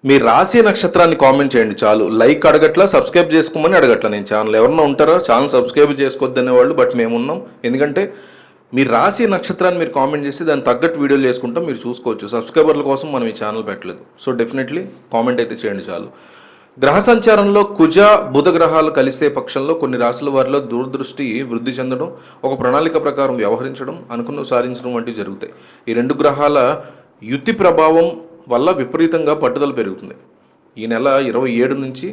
మీ రాశి నక్షత్రాన్ని కామెంట్ చేయండి చాలు. లైక్ అడగట్లా, సబ్స్క్రైబ్ చేసుకోమని అడగట్లా. నేను ఛానల్ ఎవరన్నా ఉంటారో ఛానల్ సబ్స్క్రైబ్ చేసుకోవద్దనే వాళ్ళు, బట్ మేమున్నాం. ఎందుకంటే మీ రాశి నక్షత్రాన్ని మీరు కామెంట్ చేసి దాన్ని తగ్గట్టు వీడియోలు చేసుకుంటాం, మీరు చూసుకోవచ్చు. సబ్స్క్రైబర్ల కోసం మనం ఈ ఛానల్ పెట్టలేదు. సో డెఫినెట్లీ కామెంట్ అయితే చేయండి చాలు. గ్రహ సంచారంలో కుజ బుధ గ్రహాలు కలిసే పక్షంలో కొన్ని రాశుల వారిలో దూరదృష్టి వృద్ధి చెందడం, ఒక ప్రణాళిక ప్రకారం వ్యవహరించడం, అనుకున్న సాధించడం వంటివి జరుగుతాయి. ఈ రెండు గ్రహాల యుతి ప్రభావం వల్ల విపరీతంగా పట్టుదల పెరుగుతుంది. ఈ నెల 27 నుంచి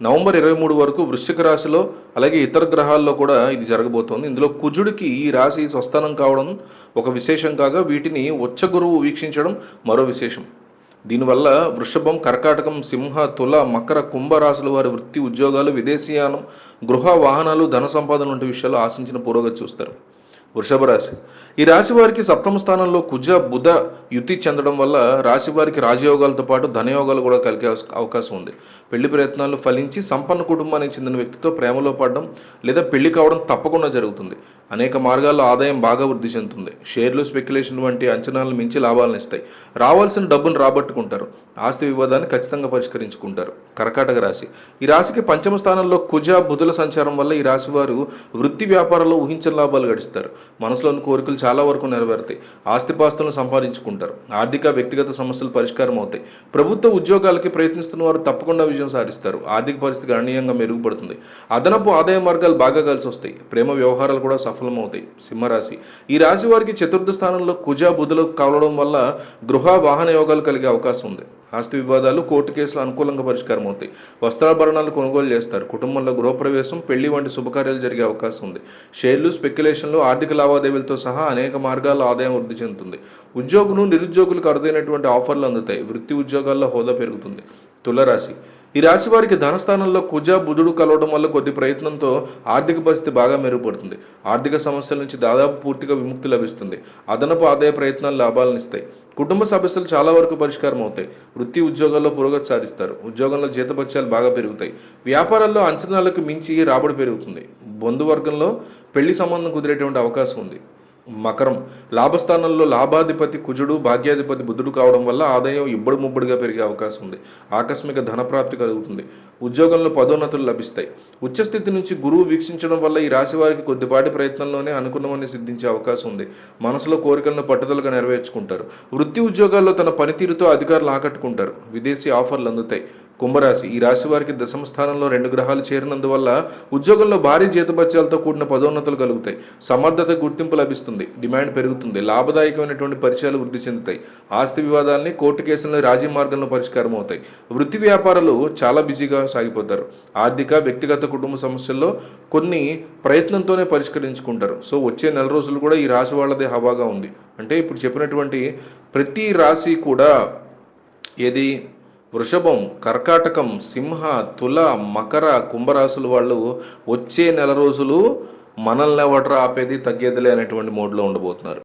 నవంబర్ 23 వరకు వృశ్చిక రాశిలో, అలాగే ఇతర గ్రహాల్లో కూడా ఇది జరగబోతోంది. ఇందులో కుజుడికి ఈ రాశి స్వస్థానం కావడం ఒక విశేషం కాగా, వీటిని ఉచ్చ గురువు వీక్షించడం మరో విశేషం. దీనివల్ల వృషభం, కర్కాటకం, సింహ, తుల, మకర, కుంభ రాశుల వారి వృత్తి, ఉద్యోగాలు, విదేశీయానం, గృహ, వాహనాలు, ధన సంపాదన వంటి విషయాలు ఆశించిన పురోగతి చూస్తారు. వృషభ రాశి. ఈ రాశి వారికి సప్తమ స్థానంలో కుజ బుధ యుతి చెందడం వల్ల రాశి వారికి రాజయోగాలతో పాటు ధనయోగాలు కూడా కలిగే అవకాశం ఉంది. పెళ్లి ప్రయత్నాలు ఫలించి సంపన్న కుటుంబానికి చెందిన వ్యక్తితో ప్రేమలో పడడం లేదా పెళ్లి కావడం తప్పకుండా జరుగుతుంది. అనేక మార్గాల్లో ఆదాయం బాగా వృద్ధి చెందుతుంది. షేర్లు, స్పెక్యులేషన్ వంటి అంచనాలను మించి లాభాలను ఇస్తాయి. రావాల్సిన డబ్బును రాబట్టుకుంటారు. ఆస్తి వివాదాన్ని ఖచ్చితంగా పరిష్కరించుకుంటారు. కర్కాటక రాశి. ఈ రాశికి పంచమ స్థానంలో కుజ బుధుల సంచారం వల్ల ఈ రాశి వారు వృత్తి వ్యాపారంలో ఊహించని లాభాలు గడిస్తారు. మనసులోని కోరికలు చాలా వరకు నెరవేరుతాయి. ఆస్తిపాస్తులను సంపాదించుకుంటారు. ఆర్థిక, వ్యక్తిగత సమస్యలు పరిష్కారం అవుతాయి. ప్రభుత్వ ఉద్యోగాలకి ప్రయత్నిస్తున్న వారు తప్పకుండా విజయం సాధిస్తారు. ఆర్థిక పరిస్థితి గణనీయంగా మెరుగుపడుతుంది. అదనపు ఆదాయ మార్గాలు బాగా కలిసి వస్తాయి. ప్రేమ వ్యవహారాలు కూడా సఫలమవుతాయి. సింహరాశి. ఈ రాశి వారికి చతుర్థ స్థానంలో కుజ బుధులు కావడం వల్ల గృహ, వాహన యోగాలు కలిగే అవకాశం ఉంది. ఆస్తి వివాదాలు, కోర్టు కేసులు అనుకూలంగా పరిష్కారం అవుతాయి. వస్త్రాభరణాలు కొనుగోలు చేస్తారు. కుటుంబంలో గృహప్రవేశం, పెళ్లి వంటి శుభకార్యాలు జరిగే అవకాశం ఉంది. షేర్లు, స్పెక్యులేషన్లు, ఆర్థిక లావాదేవీలతో సహా అనేక మార్గాల్లో ఆదాయం వృద్ధి చెందుతుంది. ఉద్యోగులు, నిరుద్యోగులకు అరుదైనటువంటి ఆఫర్లు అందుతాయి. వృత్తి ఉద్యోగాల్లో హోదా పెరుగుతుంది. తులరాశి. ఈ రాశి వారికి ధనస్థానంలో కుజ బుధుడు కలవడం వల్ల కొద్ది ప్రయత్నంతో ఆర్థిక పరిస్థితి బాగా మెరుగుపడుతుంది. ఆర్థిక సమస్యల నుంచి దాదాపు పూర్తిగా విముక్తి లభిస్తుంది. అదనపు ఆదాయ ప్రయత్నాలు లాభాలను ఇస్తాయి. కుటుంబ సమస్యలు చాలా వరకు పరిష్కారం అవుతాయి. వృత్తి ఉద్యోగాల్లో పురోగతి సాధిస్తారు. ఉద్యోగంలో జీతభత్యాలు బాగా పెరుగుతాయి. వ్యాపారాల్లో అంచనాలకు మించి రాబడి పెరుగుతుంది. బంధువర్గంలో పెళ్లి సంబంధం కుదిరేటువంటి అవకాశం ఉంది. మకరం. లాభస్థానంలో లాభాధిపతి కుజుడు, భాగ్యాధిపతి బుధుడు కావడం వల్ల ఆదాయం ఇబ్బడి ముబ్బడిగా పెరిగే అవకాశం ఉంది. ఆకస్మిక ధనప్రాప్తి కలుగుతుంది. ఉద్యోగంలో పదోన్నతులు లభిస్తాయి. ఉచ్చస్థితి నుంచి గురువు వీక్షించడం వల్ల ఈ రాశి వారికి కొద్దిపాటి ప్రయత్నంలోనే అనుకున్నవన్నీ సిద్ధించే అవకాశం ఉంది. మనసులో కోరికలను పట్టుదలగా నెరవేర్చుకుంటారు. వృత్తి ఉద్యోగాల్లో తన పనితీరుతో అధికారులు ఆకట్టుకుంటారు. విదేశీ ఆఫర్లు అందుతాయి. కుంభరాశి. ఈ రాశి వారికి దశమ స్థానంలో 2 గ్రహాలు చేరినందువల్ల ఉద్యోగంలో భారీ జీతభత్యాలతో కూడిన పదోన్నతులు కలుగుతాయి. సమర్థత గుర్తింపు లభిస్తుంది. డిమాండ్ పెరుగుతుంది. లాభదాయకమైనటువంటి పరిచయాలు వృద్ధి చెందుతాయి. ఆస్తి వివాదాలని, కోర్టు కేసులను రాజీ మార్గంలో పరిష్కారం అవుతాయి. వృత్తి వ్యాపారాలు చాలా బిజీగా సాగిపోతారు. ఆర్థిక, వ్యక్తిగత, కుటుంబ సమస్యల్లో కొన్ని ప్రయత్నంతోనే పరిష్కరించుకుంటారు. సో వచ్చే నెల రోజులు కూడా ఈ రాశి వాళ్ళదే హవాగా ఉంది. అంటే ఇప్పుడు చెప్పినటువంటి ప్రతి రాశి కూడా ఏది వృషభం, కర్కాటకం, సింహ, తుల, మకర, కుంభరాశుల వాళ్ళు వచ్చే నెల రోజులు మనల్ని ఎవట్రా ఆపేది, తగ్గేదిలే అనేటువంటి మోడ్లో ఉండబోతున్నారు.